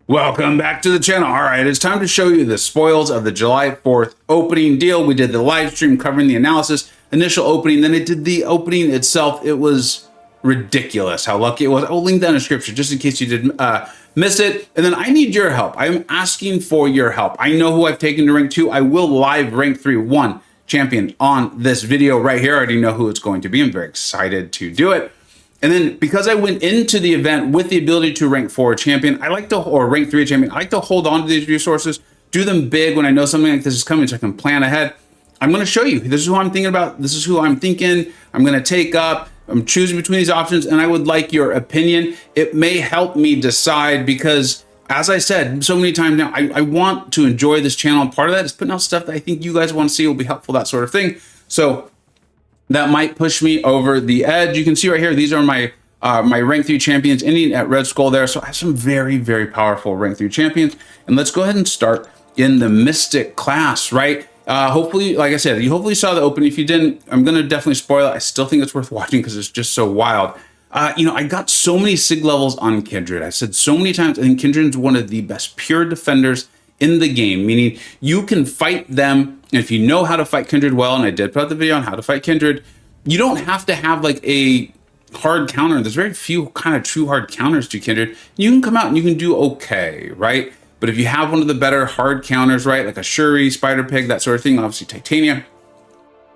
Welcome back to the channel. All right, it's time to show you the spoils of the July 4th opening deal. We did the live stream covering the analysis, initial opening, then it did the opening itself. It was ridiculous how lucky it was. I'll link that in the description just in case you did miss it. And then I need your help. I'm asking for your help. I know who I've taken to rank 2. I will live rank 3-1 champion on this video right here. I already know who it's going to be. I'm very excited to do it. And then because I went into the event with the ability to rank 4 champion, or rank 3 champion, I like to hold on to these resources, do them big when I know something like this is coming so I can plan ahead. I'm going to show you. This is who I'm thinking about. This is who I'm thinking I'm going to take up. I'm choosing between these options, and I would like your opinion. It may help me decide because, as I said so many times now, I want to enjoy this channel. Part of that is putting out stuff that I think you guys want to see will be helpful, that sort of thing. So that might push me over the edge. You can see right here, these are my my rank 3 champions ending at Red Skull there. So I have some very, very powerful rank 3 champions. And let's go ahead and start in the Mystic class, right? Hopefully, like I said, you hopefully saw the opening. If you didn't, I'm going to definitely spoil it. I still think it's worth watching because it's just so wild. I got so many SIG levels on Kindred. I've said so many times, I think Kindred is one of the best pure defenders in the game, meaning you can fight them. And if you know how to fight Kindred well, and I did put out the video on how to fight Kindred, you don't have to have like a hard counter. There's very few kind of true hard counters to Kindred. You can come out and you can do okay, right? But if you have one of the better hard counters, right, like a Shuri, Spider Pig, that sort of thing, obviously Titania,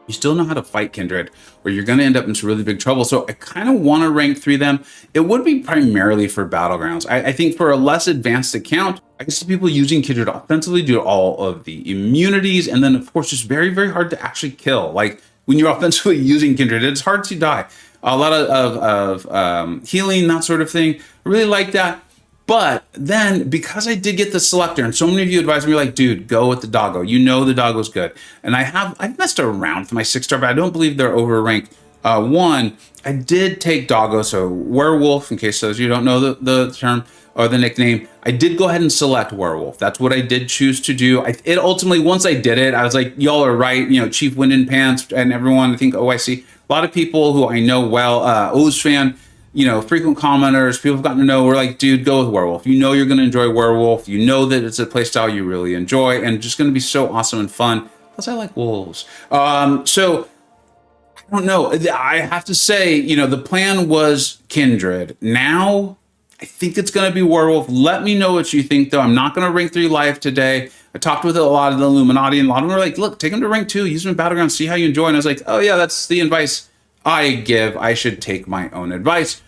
you still know how to fight Kindred, or you're going to end up in some really big trouble. So I kind of want to rank 3 them. It would be primarily for Battlegrounds. I think for a less advanced account, I can see people using Kindred offensively due to all of the immunities. And then, of course, it's very, very hard to actually kill. Like when you're offensively using Kindred, it's hard to die. A lot of healing, that sort of thing. I really like that. But then, because I did get the selector, and so many of you advised me, like, dude, go with the doggo. You know the doggo's good. And I've messed around with my 6-star, but I don't believe they're over rank 1. I did take doggo, so werewolf, in case those of you don't know the term or the nickname. I did go ahead and select werewolf. That's what I did choose to do. It ultimately, once I did it, I was like, y'all are right. You know, Chief Wind in Pants and everyone, I think OIC, a lot of people who I know well, O's fan, you know, frequent commenters, people have gotten to know, we're like, dude, go with werewolf. You know you're going to enjoy werewolf. You know that it's a playstyle you really enjoy and just going to be so awesome and fun. Plus, I like wolves. So, I don't know. I have to say, you know, the plan was Kindred. Now, I think it's going to be werewolf. Let me know what you think, though. I'm not going to rank 3 live today. I talked with a lot of the Illuminati, and a lot of them were like, look, take them to rank 2, use them in Battleground, see how you enjoy. And I was like, oh, yeah, that's the advice I give. I should take my own advice.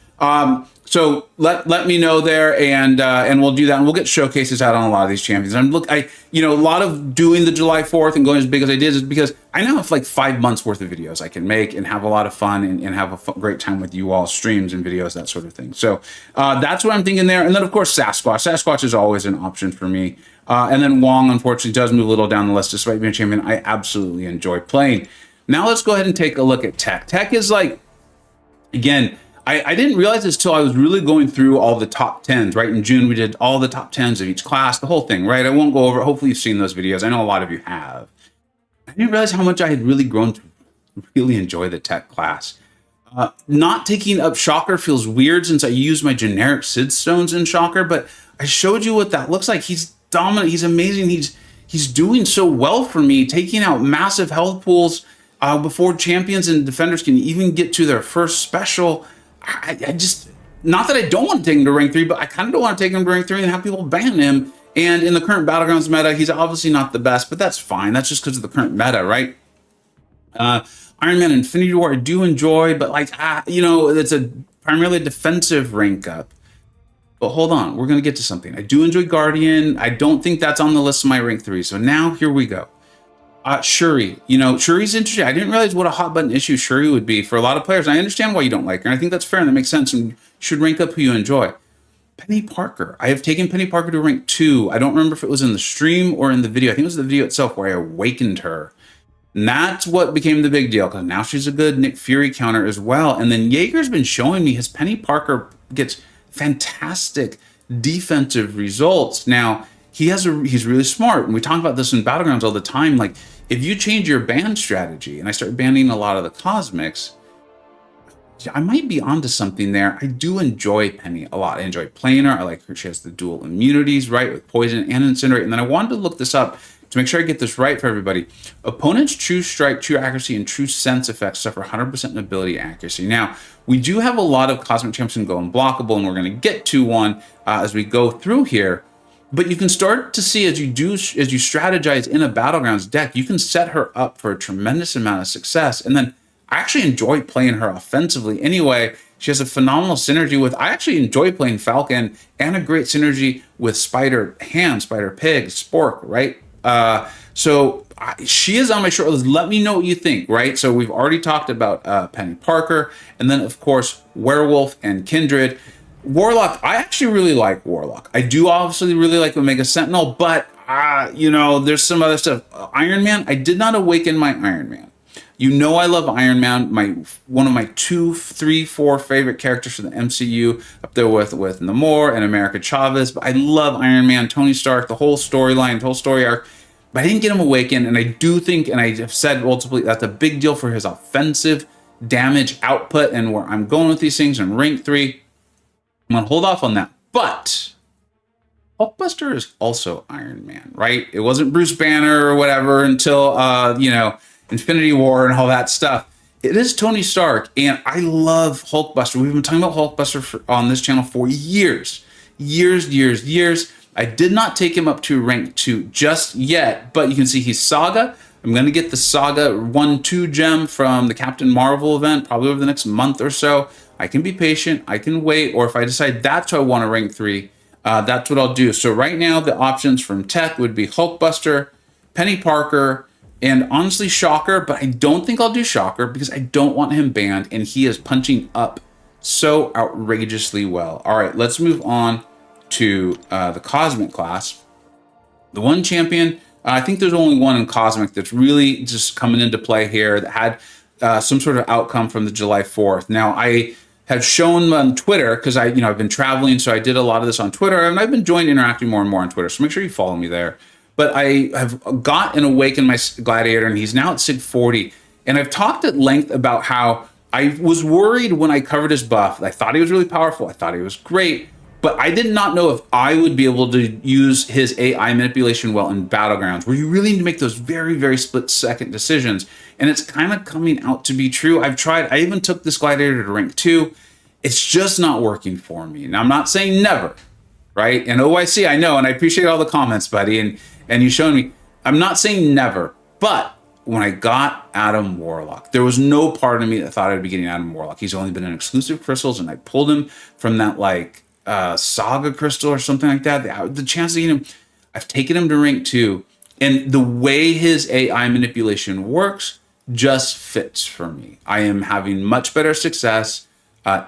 So let me know there, and we'll do that, and we'll get showcases out on a lot of these champions. You know, a lot of doing the July 4th and going as big as I did is because I now have like 5 months worth of videos I can make and have a lot of fun and have a great time with you all, streams and videos, that sort of thing. So that's what I'm thinking there. And then of course Sasquatch. Sasquatch is always an option for me. And then Wong unfortunately does move a little down the list despite being a champion I absolutely enjoy playing. Now let's go ahead and take a look at Tech. Tech is like, again, I didn't realize this till I was really going through all the top 10s, right? In June, we did all the top 10s of each class, the whole thing, right? I won't go over it. Hopefully you've seen those videos. I know a lot of you have. I didn't realize how much I had really grown to really enjoy the Tech class. Not taking up Shocker feels weird since I use my generic Sid Stones in Shocker, but I showed you what that looks like. He's dominant. He's amazing. He's doing so well for me, taking out massive health pools before champions and defenders can even get to their first special. I just, not that I don't want to take him to rank 3, but I kind of don't want to take him to rank 3 and have people ban him. And in the current Battlegrounds meta, he's obviously not the best, but that's fine. That's just because of the current meta, right? Iron Man Infinity War, I do enjoy, but like, you know, it's primarily a defensive rank up. But hold on, we're going to get to something. I do enjoy Guardian. I don't think that's on the list of my rank 3. So now here we go. Shuri, you know, Shuri's interesting. I didn't realize what a hot button issue Shuri would be for a lot of players. I understand why you don't like her, and I think that's fair and that makes sense and should rank up who you enjoy. Penny Parker. I have taken Penny Parker to rank 2. I don't remember if it was in the stream or in the video. I think it was the video itself where I awakened her. And that's what became the big deal because now she's a good Nick Fury counter as well. And then Jaeger's been showing me his Penny Parker gets fantastic defensive results. Now, he's really smart. And we talk about this in Battlegrounds all the time. Like, if you change your ban strategy, and I start banning a lot of the cosmics, I might be onto something there. I do enjoy Penny a lot. I enjoy playing her. I like her. She has the dual immunities, right, with poison and incinerate. And then I wanted to look this up to make sure I get this right for everybody. Opponents' true strike, true accuracy, and true sense effects suffer 100% ability accuracy. Now, we do have a lot of Cosmic Champs that go unblockable, and we're going to get to one as we go through here. But you can start to see as you strategize in a Battlegrounds deck, you can set her up for a tremendous amount of success. And then I actually enjoy playing her offensively anyway. She has a phenomenal synergy with, I actually enjoy playing Falcon, and a great synergy with Spider Ham, Spider Pig, Spork, right? She is on my short list. Let me know what you think, right? So we've already talked about Penny Parker, and then of course, Werewolf and Kindred. Warlock, I actually really like Warlock. I do obviously really like Omega Sentinel, but there's some other stuff. Iron Man, I did not awaken my Iron Man. You know I love Iron Man, one of my 2, 3, 4 favorite characters from the MCU, up there with Namor and America Chavez. But I love Iron Man, Tony Stark, the whole storyline, the whole story arc. But I didn't get him awakened, and I do think, and I have said multiply, that's a big deal for his offensive damage output and where I'm going with these things in rank 3. I'm going to hold off on that. But Hulkbuster is also Iron Man, right? It wasn't Bruce Banner or whatever until, Infinity War and all that stuff. It is Tony Stark, and I love Hulkbuster. We've been talking about Hulkbuster on this channel for years. I did not take him up to rank 2 just yet, but you can see he's Saga. I'm going to get the Saga 1-2 gem from the Captain Marvel event probably over the next month or so. I can be patient, I can wait, or if I decide that's what I want to rank 3, that's what I'll do. So right now, the options from tech would be Hulkbuster, Penny Parker, and honestly Shocker, but I don't think I'll do Shocker because I don't want him banned, and he is punching up so outrageously well. All right, let's move on to the Cosmic class. The one champion, I think there's only one in Cosmic that's really just coming into play here that had some sort of outcome from the July 4th. Now, I have shown on Twitter, because I've been traveling, so I did a lot of this on Twitter, and I've been interacting more and more on Twitter, so make sure you follow me there. But I have got and awakened my Gladiator, and he's now at Sig 40. And I've talked at length about how I was worried when I covered his buff. I thought he was really powerful. I thought he was great. But I did not know if I would be able to use his AI manipulation well in Battlegrounds, where you really need to make those very, very split-second decisions. And it's kind of coming out to be true. I've tried. I even took this Gladiator to rank 2. It's just not working for me. Now, I'm not saying never, right? And OIC, I know, and I appreciate all the comments, buddy, and you showing me. I'm not saying never, but when I got Adam Warlock, there was no part of me that thought I'd be getting Adam Warlock. He's only been in exclusive crystals, and I pulled him from that, Saga crystal or something like that. The chance to get him, I've taken him to rank 2, and the way his AI manipulation works just fits for me. I am having much better success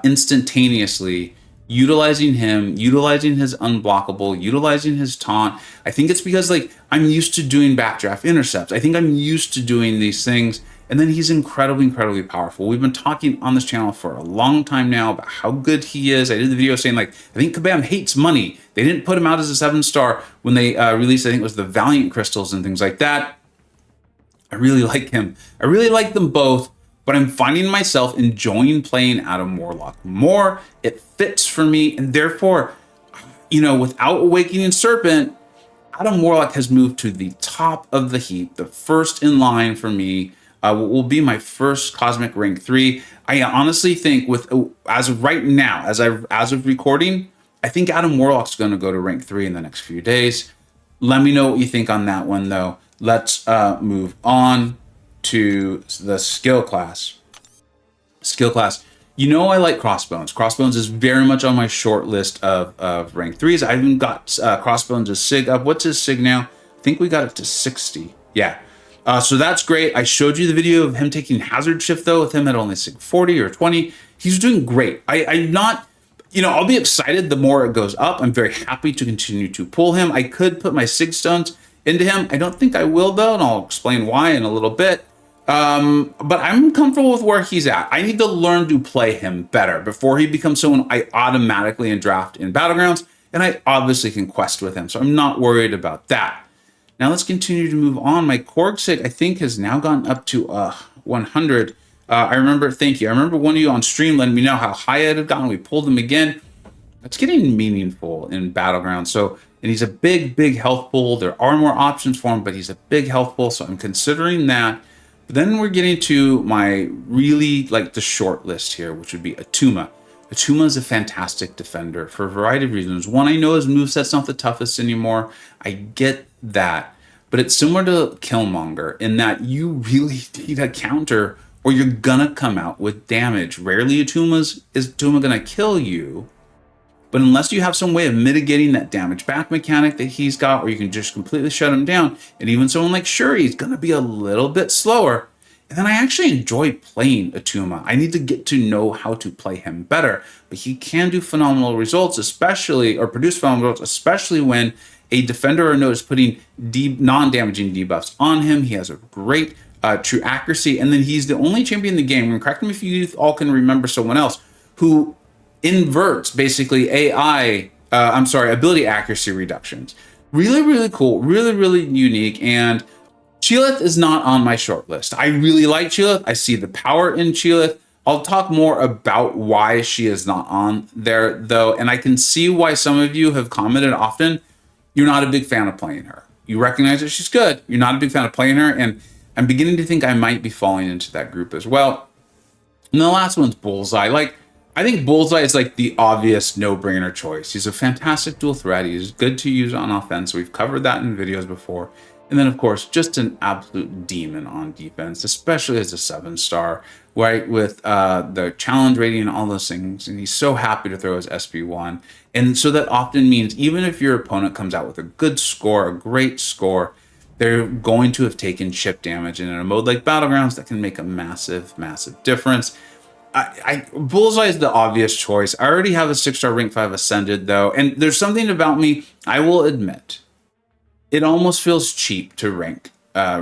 instantaneously utilizing him, utilizing his unblockable, utilizing his taunt. I think it's because I'm used to doing backdraft intercepts. I think I'm used to doing these things. And then he's incredibly powerful. We've been talking on this channel for a long time now about how good he is. I did the video saying I think Kabam hates money. They didn't put him out as a 7-star when they released, I think it was the Valiant crystals and things like that. I really like him. I really like them both, but I'm finding myself enjoying playing Adam Warlock more. It fits for me, and therefore, without Awakening Serpent, Adam Warlock has moved to the top of the heap, the first in line for me. Will be my first Cosmic rank 3. I honestly think as of right now, as of recording, I think Adam Warlock's going to go to rank 3 in the next few days. Let me know what you think on that one, though. Let's move on to the skill class. I like Crossbones. Crossbones is very much on my short list of rank 3s. I even got Crossbones' as Sig up. What's his Sig now? I think we got it to 60. Yeah. So that's great. I showed you the video of him taking Hazard Shift, though, with him at only Sig 40 or 20. He's doing great. I'm not, I'll be excited the more it goes up. I'm very happy to continue to pull him. I could put my Sig Stones into him. I don't think I will, though, and I'll explain why in a little bit. But I'm comfortable with where he's at. I need to learn to play him better before he becomes someone I automatically draft in Battlegrounds, and I obviously can quest with him, so I'm not worried about that. Now let's continue to move on. My Korg Sig, I think, has now gone up to 100. I remember, thank you. I remember one of you on stream letting me know how high it had gotten. We pulled him again. It's getting meaningful in Battlegrounds. So, and he's a big health pool. There are more options for him, but he's a big health pool. So I'm considering that. But then we're getting to my really like the short list here, which would be Atuma. Atuma is a fantastic defender for a variety of reasons. One, I know his moveset's not the toughest anymore. I get that. But it's similar to Killmonger in that you really need a counter or you're gonna come out with damage. Rarely is Atuma gonna kill you. But unless you have some way of mitigating that damage back mechanic that he's got, or you can just completely shut him down, and even someone like Shuri is going to be a little bit slower. And then I actually enjoy playing Atuma. I need to get to know how to play him better, but he can do phenomenal results, especially, or produce phenomenal results, especially when a defender or node is putting non-damaging debuffs on him. He has a great true accuracy, and then he's the only champion in the game, and correct me if you all can remember someone else, who inverts basically ability accuracy reductions. Really cool, really unique. And Chilith is not on my short list. I really like Chilith. I see the power in Chilith. I'll talk more about why she is not on there though. And I can see why some of you have commented often, you're not a big fan of playing her. You recognize that she's good. You're not a big fan of playing her. And I'm beginning to think I might be falling into that group as well. And the last one's Bullseye. I think Bullseye is like the obvious no-brainer choice. He's a fantastic dual threat. He's good to use on offense. We've covered that in videos before. And then, of course, just an absolute demon on defense, especially as a 7-star, right? With the challenge rating and all those things. And he's so happy to throw his SP1. And so that often means even if your opponent comes out with a good score, a great score, they're going to have taken chip damage. And in a mode like Battlegrounds, that can make a massive difference. Bullseye is the obvious choice. I already have a 6-star rank 5 ascended though, and there's something about me, I will admit, it almost feels cheap to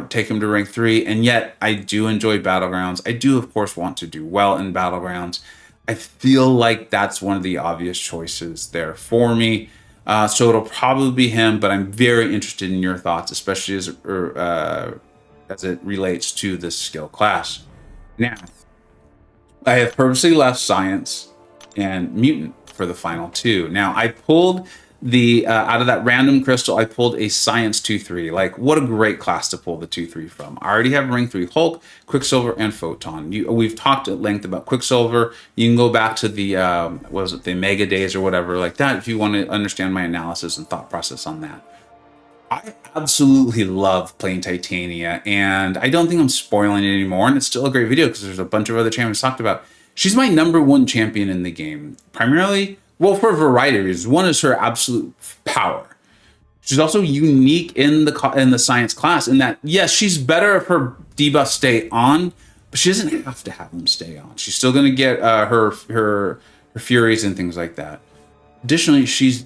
take him to rank 3, and yet I do enjoy Battlegrounds. I do, of course, want to do well in Battlegrounds. I feel like that's one of the obvious choices there for me. So it'll probably be him, but I'm very interested in your thoughts, especially as it relates to this skill class. Now, I have purposely left Science and Mutant for the final two. Now, I pulled out of that random crystal, I pulled a Science 2-3. Like, what a great class to pull the 2-3 from. I already have rank 3 Hulk, Quicksilver, and Photon. We've talked at length about Quicksilver. You can go back to the, the Mega Days or whatever like that if you want to understand my analysis and thought process on that. I absolutely love playing Titania, and I don't think I'm spoiling it anymore, and it's still a great video because there's a bunch of other champions talked about. She's my #1 champion in the game, primarily, well, for a variety of reasons. One is her absolute power. She's also unique in the Science class in that, yes, she's better if her debuffs stay on, but she doesn't have to have them stay on. She's still going to get her Furies and things like that. Additionally, she's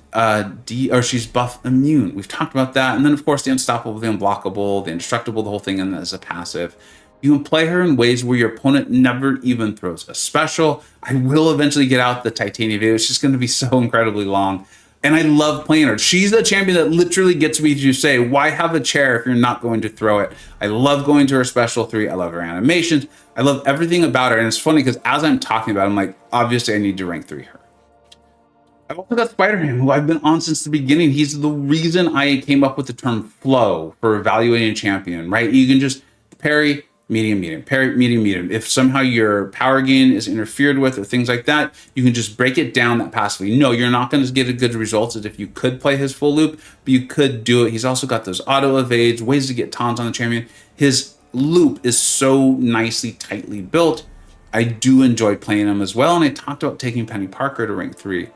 buff immune. We've talked about that. And then, of course, the Unstoppable, the Unblockable, the Indestructible, the whole thing, and as a passive. You can play her in ways where your opponent never even throws a special. I will eventually get out the Titania video. It's just going to be so incredibly long. And I love playing her. She's the champion that literally gets me to say, why have a chair if you're not going to throw it? I love going to her special 3. I love her animations. I love everything about her. And it's funny because as I'm talking about it, I'm like, obviously I need to rank 3 her. I've also got Spider-Man, who I've been on since the beginning. He's the reason I came up with the term flow for evaluating a champion, right? You can just parry, medium, parry, medium. If somehow your power gain is interfered with or things like that, you can just break it down that passively. No, you're not going to get a good results as if you could play his full loop, but you could do it. He's also got those auto evades, ways to get taunts on the champion. His loop is so nicely, tightly built. I do enjoy playing him as well, and I talked about taking Penny Parker to rank 3.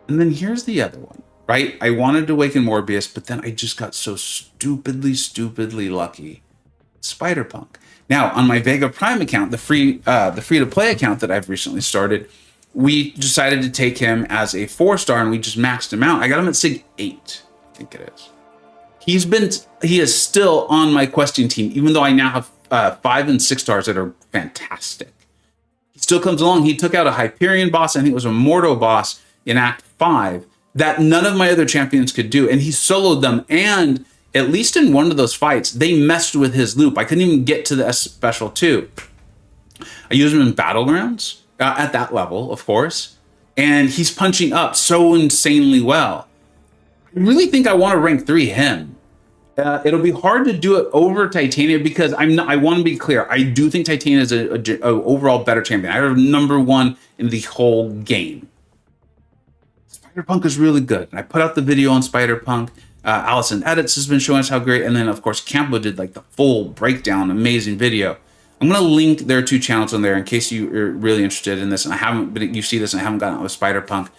And then here's the other one, right? I wanted to awaken Morbius, but then I just got so stupidly lucky. Spider-Punk. Now, on my Vega Prime account, the free-to-play account that I've recently started, we decided to take him as a 4-star, and we just maxed him out. I got him at Sig 8, I think it is. He is still on my questing team, even though I now have 5 and 6 stars that are fantastic. He still comes along. He took out a Hyperion boss, I think it was a Mordo boss, in Act 5 that none of my other champions could do, and he soloed them, and at least in one of those fights, they messed with his loop. I couldn't even get to the S special 2. I use him in Battlegrounds at that level, of course. And he's punching up so insanely well. I really think I want to rank 3 him. It'll be hard to do it over Titania because I want to be clear. I do think Titania is a overall better champion. I have #1 in the whole game. Spider-Punk is really good. And I put out the video on Spider-Punk. Allison Edits has been showing us how great. And then, of course, Campo did like the full breakdown, amazing video. I'm going to link their 2 channels on there in case you're really interested in this. And I haven't, but you see this and I haven't gotten out a Spider-Punk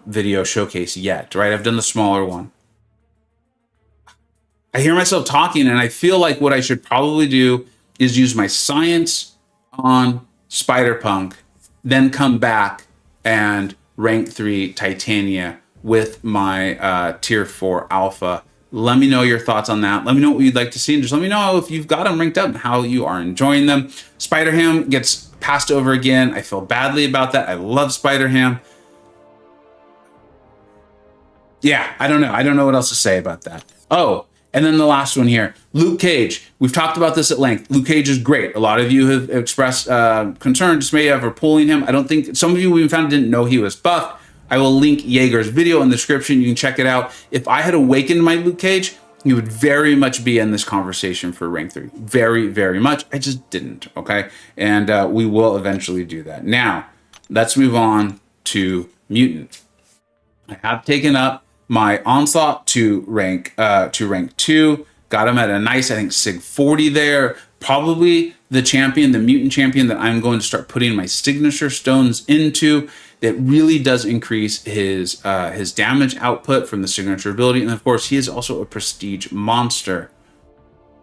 video showcase yet, right? I've done the smaller one. I hear myself talking and I feel like what I should probably do is use my science on Spider-Punk, then come back and rank 3 Titania with my tier 4 alpha. Let me know your thoughts on that. Let me know what you'd like to see. And just let me know if you've got them ranked up and how you are enjoying them. Spider-Ham gets passed over again. I feel badly about that. I love Spider-Ham. Yeah, I don't know. I don't know what else to say about that. Oh, and then the last one here, Luke Cage. We've talked about this at length. Luke Cage is great. A lot of you have expressed concern, dismay over pulling him. I don't think, some of you we found didn't know he was buffed. I will link Jaeger's video in the description. You can check it out. If I had awakened my Luke Cage, he would very much be in this conversation for rank 3. Very, very much. I just didn't, okay? And we will eventually do that. Now, let's move on to Mutant. I have taken up my Onslaught to rank 2, got him at a nice, I think, Sig 40 there. Probably the champion, the Mutant champion that I'm going to start putting my signature stones into. That really does increase his damage output from the signature ability, and of course, he is also a prestige monster.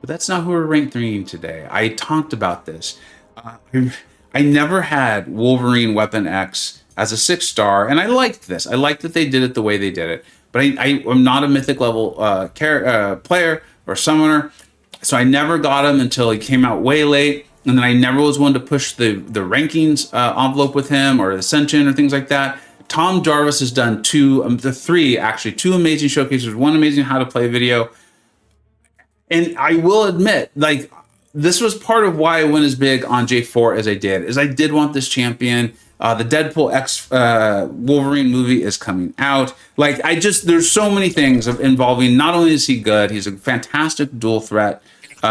But that's not who we're rank 3ing today. I talked about this. I never had Wolverine Weapon X as a 6-star, and I liked this. I liked that they did it the way they did it. But I'm not a mythic level player or summoner, so I never got him until he came out way late. And then I never was one to push the rankings envelope with him or Ascension or things like that. Tom Jarvis has done 2 amazing showcases, 1 amazing how to play video. And I will admit, like, this was part of why I went as big on J4 as I did, is I did want this champion. The Deadpool X Wolverine movie is coming out. Like, there's so many things involving, not only is he good, he's a fantastic dual threat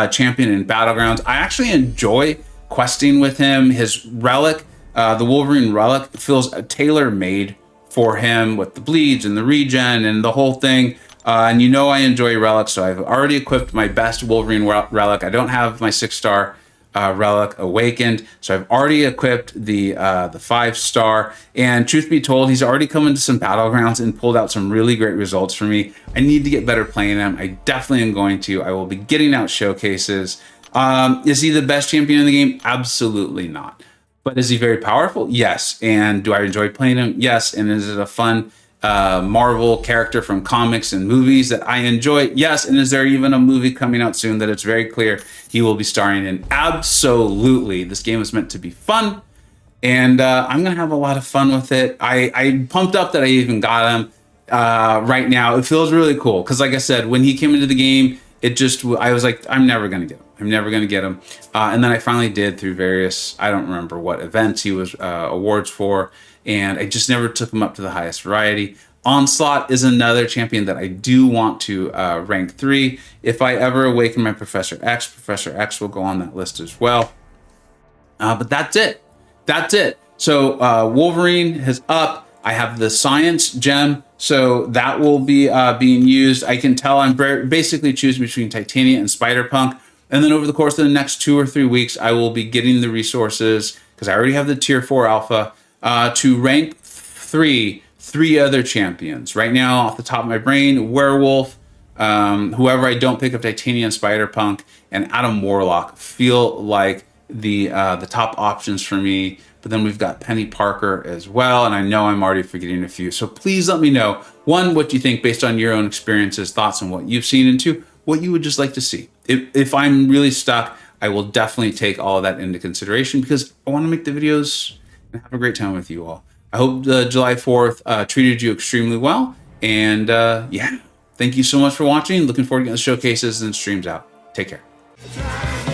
champion in Battlegrounds. I actually enjoy questing with him. His relic, the Wolverine relic, feels tailor-made for him with the bleeds and the regen and the whole thing. And you know I enjoy relics, so I've already equipped my best Wolverine relic. I don't have my 6-star relic awakened, so I've already equipped the 5-star. And truth be told, he's already come into some Battlegrounds and pulled out some really great results for me. I need to get better playing him. I definitely am going to. I will be getting out showcases. Is he the best champion in the game? Absolutely not. But is he very powerful? Yes. And do I enjoy playing him? Yes. And is it a fun Marvel character from comics and movies that I enjoy? Yes. And is there even a movie coming out soon that it's very clear he will be starring in? Absolutely. This game is meant to be fun, and I'm gonna have a lot of fun with it. I'm pumped up that I even got him right now. It feels really cool because, like I said, when he came into the game, I was like, I'm never gonna get him. I'm never gonna get him. And then I finally did through various, I don't remember what events he was awards for, and I just never took him up to the highest variety. Onslaught is another champion that I do want to rank 3. If I ever awaken my Professor X will go on that list as well. But that's it. That's it. So Wolverine is up. I have the Science Gem, so that will be being used. I can tell I'm basically choosing between Titania and Spider-Punk. And then over the course of the next 2 or 3 weeks, I will be getting the resources, because I already have the tier 4 alpha, to rank 3 other champions. Right now, off the top of my brain, Werewolf, whoever I don't pick up, Titania and Spider-Punk, and Adam Warlock feel like the top options for me. But then we've got Penny Parker as well, and I know I'm already forgetting a few. So please let me know, 1, what you think based on your own experiences, thoughts on what you've seen, and 2, what you would just like to see. If I'm really stuck, I will definitely take all of that into consideration, because I want to make the videos and have a great time with you all. I hope the July 4th treated you extremely well. And yeah, thank you so much for watching. Looking forward to getting the showcases and streams out. Take care.